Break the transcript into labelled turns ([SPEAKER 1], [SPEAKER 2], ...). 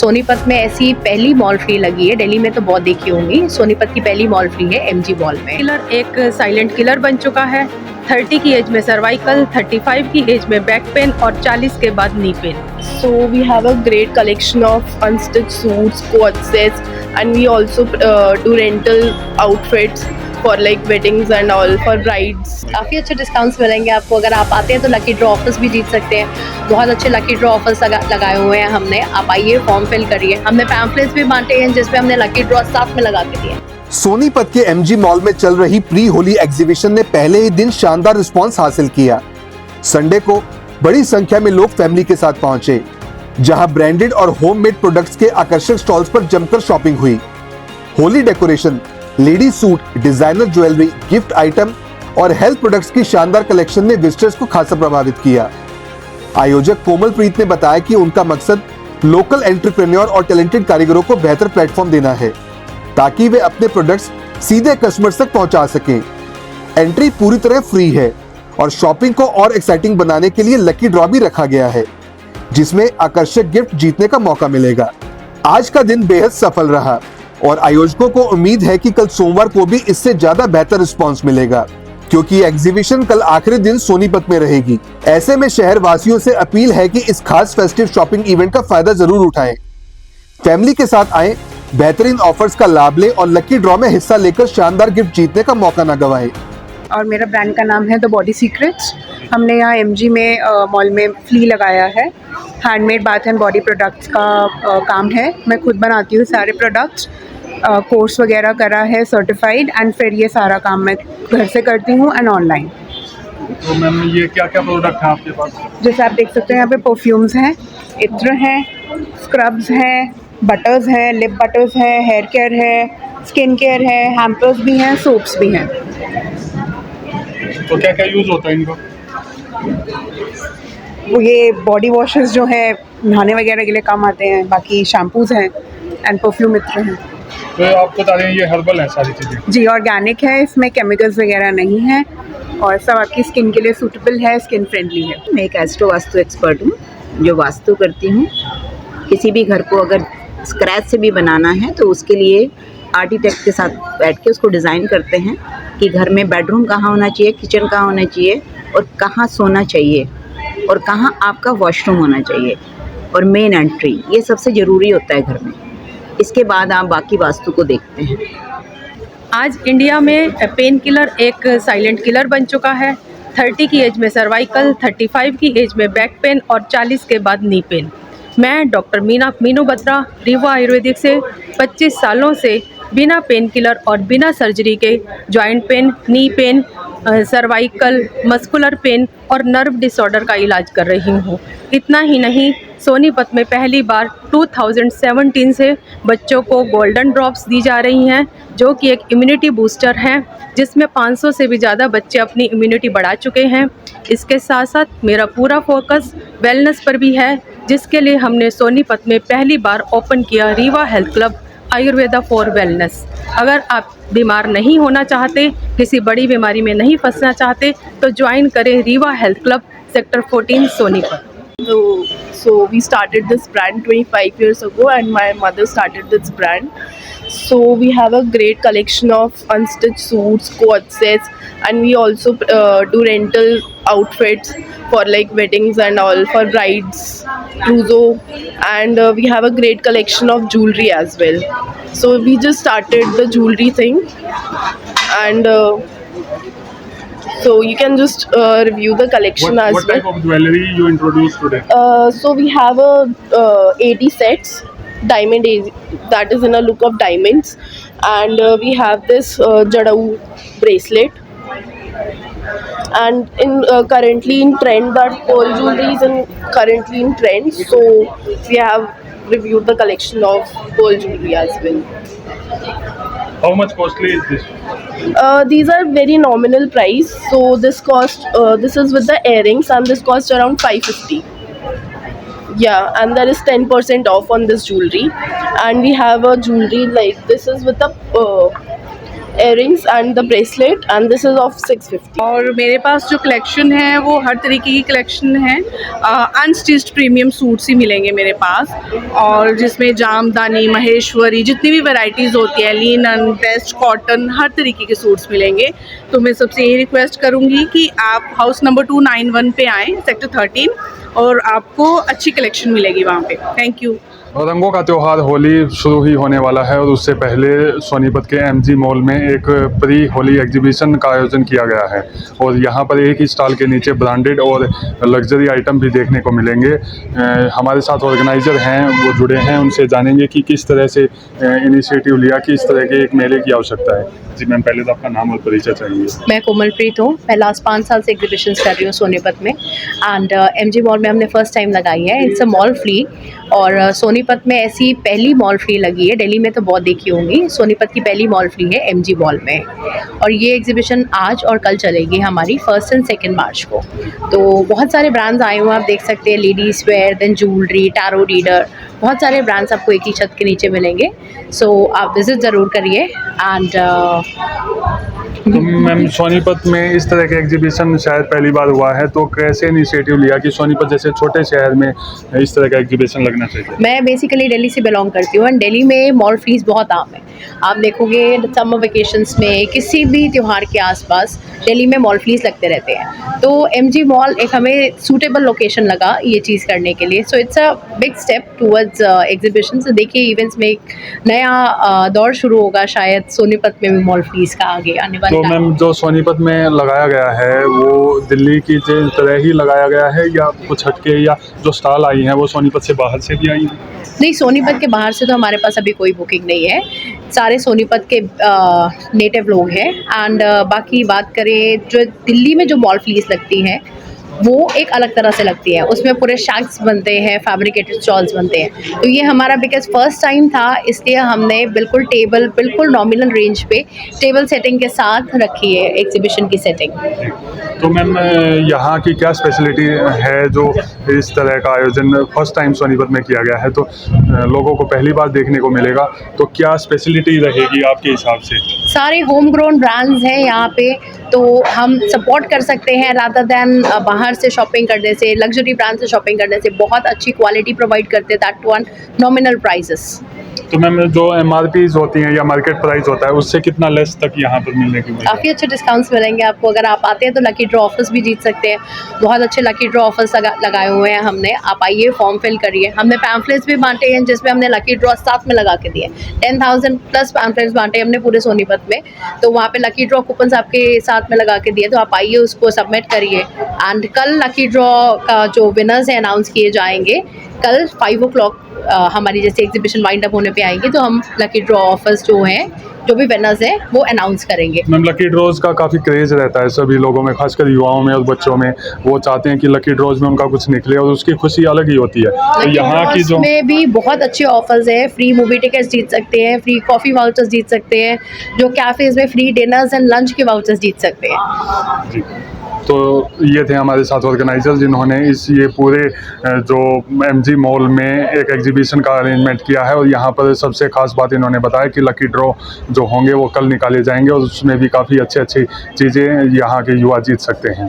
[SPEAKER 1] सोनीपत में ऐसी पहली मॉल फ्री लगी है। दिल्ली में तो बहुत देखी होंगी। सोनीपत की पहली मॉल फ्री है एमजी मॉल में। किलर एक साइलेंट किलर बन चुका है। 30 की एज में सर्वाइकल, 35 की एज में बैक पेन और 40 के बाद knee pain.
[SPEAKER 2] So we have a great collection of unstitched suits, coat sets, and we also do rental outfits for like weddings and all for brides.
[SPEAKER 1] काफ़ी अच्छे discounts मिलेंगे आपको। अगर आप आते हैं तो लकी ड्रॉ ऑफर्स भी जीत सकते हैं। बहुत अच्छे लकी ड्रॉ ऑफर्स लगाए हुए हैं हमने। आप आइए, फॉर्म फिल करिए। हमने पैम्फलेट्स भी बांटे हैं जिसपे हमने लकी ड्रॉ साथ में लगा के दिए।
[SPEAKER 3] सोनीपत के एमजी मॉल में चल रही प्री होली एग्जीबिशन ने पहले ही दिन शानदार रिस्पांस हासिल किया। संडे को बड़ी संख्या में लोग फैमिली के साथ पहुंचे, जहां ब्रांडेड और होममेड प्रोडक्ट्स के आकर्षक स्टॉल्स पर जमकर शॉपिंग हुई। Holi decoration, lady suit, designer jewellery, gift item और हेल्थ प्रोडक्ट्स की शानदार कलेक्शन ने विजिटर्स को खासा प्रभावित किया। आयोजक कोमल प्रीत ने बताया कि उनका मकसद लोकल एंटरप्रेन्योर और टैलेंटेड कारीगरों को बेहतर प्लेटफॉर्म देना है, ताकि वे अपने प्रोडक्ट्स सीधे कस्टमर्स तक पहुंचा सकें। एंट्री पूरी तरह फ्री है और शॉपिंग को और एक्साइटिंग बनाने के लिए लकी ड्रॉ भी रखा गया है, जिसमें आकर्षक गिफ्ट जीतने का मौका मिलेगा। आज का दिन बेहद सफल रहा और आयोजकों को उम्मीद है कि कल सोमवार को भी इससे ज्यादा बेहतर रिस्पांस मिलेगा, क्योंकि एग्जीबिशन कल आखिरी दिन सोनीपत में रहेगी। ऐसे में शहर वासियों से अपील है कि इस खास फेस्टिव शॉपिंग इवेंट का फायदा जरूर उठाएं। फैमिली के साथ आएं, बेहतरीन ऑफर्स का लाभ लें और लकी ड्रॉ में हिस्सा लेकर शानदार गिफ्ट जीतने का मौका न गंवाएं।
[SPEAKER 4] और मेरा ब्रांड का नाम है द बॉडी सीक्रेट्स। हमने यहाँ एमजी में मॉल में फ्ली लगाया है। Handmade bath and body products का काम है। मैं खुद बनाती हूँ सारे प्रोडक्ट्स। कोर्स वगैरह करा है सर्टिफाइड, एंड फिर ये सारा काम मैं घर से करती हूँ एंड ऑनलाइन।
[SPEAKER 5] तो मैम ये क्या क्या प्रोडक्ट हैं आपके पास?
[SPEAKER 4] जैसे आप देख सकते हैं, यहाँ पे परफ्यूम्स हैं, इत्र हैं, स्क्रब्स हैं, बटर्स हैं, लिप बटर्स हैं, हेयर केयर है, स्किन केयर है, हैम्पर्स भी हैं, सोप्स भी हैं।
[SPEAKER 5] तो क्या क्या यूज़ होता है इनका?
[SPEAKER 4] वो ये बॉडी वॉशेस जो है नहाने वगैरह के लिए काम आते हैं। बाकी शैम्पूज़ हैं एंड परफ्यूम इत्र हैं।
[SPEAKER 5] तो आप बता रहे हैं ये हर्बल है सारी चीज़ें?
[SPEAKER 4] जी, ऑर्गेनिक है, इसमें केमिकल्स वगैरह नहीं है और सब आपकी स्किन के लिए सूटेबल है, स्किन फ्रेंडली है।
[SPEAKER 6] मैं एक एस्ट्रो वास्तु एक्सपर्ट हूँ जो वास्तु करती हूँ। किसी भी घर को अगर स्क्रैच से भी बनाना है तो उसके लिए आर्किटेक्ट के साथ बैठ के उसको डिज़ाइन करते हैं कि घर में बेडरूम कहाँ होना चाहिए, किचन कहाँ होना चाहिए और कहाँ सोना चाहिए और कहाँ आपका वॉशरूम होना चाहिए और मेन एंट्री, ये सबसे ज़रूरी होता है घर में। इसके बाद आप बाकी वास्तु को देखते हैं।
[SPEAKER 1] आज इंडिया में पेन किलर एक साइलेंट किलर बन चुका है। 30 की एज में सर्वाइकल, 35 की एज में बैक पेन और 40 के बाद नी पेन। मैं डॉक्टर मीनू बत्रा रीवा आयुर्वेदिक से 25 सालों से बिना पेन किलर और बिना सर्जरी के joint pain, knee pain, cervical, muscular pain और नर्व डिसऑर्डर का इलाज कर रही हूँ। इतना ही नहीं, सोनीपत में पहली बार 2017 से बच्चों को गोल्डन ड्रॉप्स दी जा रही हैं, जो कि एक इम्यूनिटी बूस्टर हैं, जिसमें 500 से भी ज़्यादा बच्चे अपनी इम्यूनिटी बढ़ा चुके हैं। इसके साथ साथ मेरा पूरा फोकस वेलनेस पर भी है, जिसके लिए हमने सोनीपत में पहली बार ओपन किया Rewa health club Ayurveda for wellness. अगर आप बीमार नहीं होना चाहते, किसी बड़ी बीमारी में नहीं फंसना चाहते, तो ज्वाइन करें Rewa health club, sector 14 Sonipat.
[SPEAKER 2] So we started this brand 25 years ago, and my mother started this brand. So we have a great collection of unstitched suits, coat sets, and we also do rental outfits for like weddings and all for brides, trousseau, and we have a great collection of jewelry as well. So we just started the jewelry thing, and so you can just review the collection as
[SPEAKER 5] what
[SPEAKER 2] well.
[SPEAKER 5] type of jewelry you introduced today?
[SPEAKER 2] So we have a 80 sets, diamond that is in a look of diamonds, and we have this jadau bracelet, and in currently in trend, that pearl jewelry is currently in trend, so we have reviewed the collection of pearl jewelry as well.
[SPEAKER 5] How much costly is this?
[SPEAKER 2] These are very nominal price, so this is with the earrings, and this costs around 550. Yeah, and there is 10% off on this jewelry, and we have a jewelry like this is with a earrings and the bracelet, and this is of 650.
[SPEAKER 7] और मेरे पास जो collection है वो हर तरीके की collection है। Unstitched premium suits ही मिलेंगे मेरे पास, और जिसमें जामदानी, महेश्वरी, जितनी भी वैरायटीज़ होती है, लिनन, बेस्ट कॉटन, हर तरीके के सूट्स मिलेंगे। तो मैं सबसे यही रिक्वेस्ट करूँगी कि आप हाउस नंबर 291 पे आएँ, सेक्टर 13, और आपको अच्छी कलेक्शन मिलेगी वहाँ पे। Thank you.
[SPEAKER 5] रंगों का त्यौहार होली शुरू ही होने वाला है और उससे पहले सोनीपत के एमजी मॉल में एक प्री होली एग्जीबिशन का आयोजन किया गया है, और यहाँ पर एक ही स्टॉल के नीचे ब्रांडेड और लग्जरी आइटम भी देखने को मिलेंगे। हमारे साथ ऑर्गेनाइज़र हैं, वो जुड़े हैं, उनसे जानेंगे कि किस तरह से इनिशिएटिव लिया कि इस तरह के एक मेले की आवश्यकता है। जी मैम, पहले तो आपका नाम और परिचय चाहिए।
[SPEAKER 1] मैं कोमलप्रीत हूँ। मैं लास्ट 5 साल से एग्जीबिशंस कर रही हूँ सोनीपत में, एंड एमजी मॉल में हमने फर्स्ट टाइम लगाई है। इट्स अ मॉल फ्ली, और सोनीपत में ऐसी पहली मॉल फ्ली लगी है। दिल्ली में तो बहुत देखी होंगी, सोनीपत की पहली मॉल फ्ली है एमजी मॉल में। और ये एग्जीबिशन आज और कल चलेगी हमारी 1 और 2 मार्च को। तो बहुत सारे ब्रांड्स आए हुए हैं, आप देख सकते हैं, ladies wear, then jewellery, tarot reader, बहुत सारे ब्रांड्स आपको एक ही छत के नीचे मिलेंगे। सो आप विज़िट ज़रूर करिए। एंड
[SPEAKER 5] तो मैम, सोनीपत में इस तरह के एग्जीबिशन शायद पहली बार हुआ है, तो कैसे इनिशिएटिव लिया कि सोनीपत जैसे छोटे शहर में इस तरह का एग्जीबिशन लगना चाहिए?
[SPEAKER 1] मैं बेसिकली दिल्ली से बिलोंग करती हूँ, एंड दिल्ली में मॉल फ्लीज बहुत आम है। आप देखोगे समर वेकेशंस में, किसी भी त्यौहार के आसपास दिल्ली में मॉल फ्लीज लगते रहते हैं। तो एमजी मॉल एक हमें सूटेबल लोकेशन लगा ये चीज़ करने के लिए। So it's a big step towards exhibition. तो देखिए, इवेंट्स में एक नया दौर शुरू होगा शायद सोनीपत में भी मॉल फ्लीज का आगे आने वाले।
[SPEAKER 5] तो मैम, जो सोनीपत में लगाया गया है वो दिल्ली की तरह ही लगाया गया है या कुछ हटके, या जो स्टॉल आई हैं वो सोनीपत से बाहर से भी आई हैं?
[SPEAKER 1] नहीं, सोनीपत के बाहर से तो हमारे पास अभी कोई बुकिंग नहीं है। सारे सोनीपत के नेटिव लोग हैं। एंड बाकी बात करें, जो दिल्ली में जो मॉल फ्लीस लगती हैं वो एक अलग तरह से लगती है। उसमें पूरे शैक्स बनते हैं, फैब्रिकेटेड स्टॉल्स बनते हैं। तो ये हमारा बिकॉज फर्स्ट टाइम था, इसलिए हमने बिल्कुल टेबल, बिल्कुल नॉमिनल रेंज पे टेबल सेटिंग के साथ रखी है एग्जीबिशन की सेटिंग।
[SPEAKER 5] तो मैम, यहाँ की क्या स्पेशलिटी है जो इस तरह का आयोजन फर्स्ट टाइम सोनीपत में किया गया है, तो लोगों को पहली बार देखने को मिलेगा, तो क्या स्पेशलिटी रहेगी आपके हिसाब से?
[SPEAKER 1] सारे होम ग्रोन ब्रांड्स हैं यहाँ पे, तो हम सपोर्ट कर सकते हैं रादर दैन बाहर से शॉपिंग करने से। लग्जरी ब्रांड से शॉपिंग करने से बहुत अच्छी क्वालिटी प्रोवाइड करते हैं, that too on nominal prices.
[SPEAKER 5] तो मैम, जो MRPs होती हैं या मार्केट प्राइस होता है, उससे कितना लेस तक यहाँ पर मिलने की?
[SPEAKER 1] काफ़ी अच्छे डिस्काउंट्स मिलेंगे आपको। अगर आप आते हैं तो लकी ड्रॉ ऑफर्स भी जीत सकते हैं। बहुत अच्छे लकी ड्रॉ ऑफर्स लगाए हुए हैं हमने। आप आइए, फॉर्म फिल करिए। हमने पैम्फलेट्स भी बांटे हैं जिसमें हमने लकी ड्रॉ साथ में लगा के दिए। 10,000 प्लस पैम्फलेट्स बांटे हमने पूरे सोनीपत में। तो वहाँ पे लकी ड्रॉ कूपन्स आपके साथ में लगा के दिए, तो आप आइए, उसको सबमिट करिए। एंड कल लकी ड्रॉ का जो विनर्स हैं अनाउंस किए जाएंगे। कल 5 o'clock हमारी जैसे एग्जीबिशन वाइंड अप होने पे आएंगे, तो हम लकी ड्रॉ ऑफर्स जो हैं, जो भी विनर्स हैं, वो अनाउंस करेंगे।
[SPEAKER 5] मैम, लकी ड्रॉज का काफ़ी क्रेज़ रहता है सभी लोगों में, खासकर युवाओं में और बच्चों में। वो चाहते हैं कि लकी ड्रॉज में उनका कुछ निकले और उसकी खुशी अलग ही होती है। तो यहाँ की जो
[SPEAKER 1] में भी बहुत अच्छे ऑफर्स हैं। फ्री मूवी टिकट्स जीत सकते हैं, फ्री कॉफ़ी वाउचर्स जीत सकते हैं, जो कैफ़ेज़ में फ्री डिनर्स एंड लंच के वाउचर्स जीत सकते हैं।
[SPEAKER 5] जी, तो ये थे हमारे साथ ऑर्गेनाइजर जिन्होंने ये पूरे जो एमजी मॉल में एक एग्जीबिशन का अरेंजमेंट किया है, और यहाँ पर सबसे खास बात इन्होंने बताया कि लकी ड्रॉ जो होंगे वो कल निकाले जाएंगे, और उसमें भी काफ़ी अच्छी चीज़ें यहाँ के युवा जीत सकते हैं।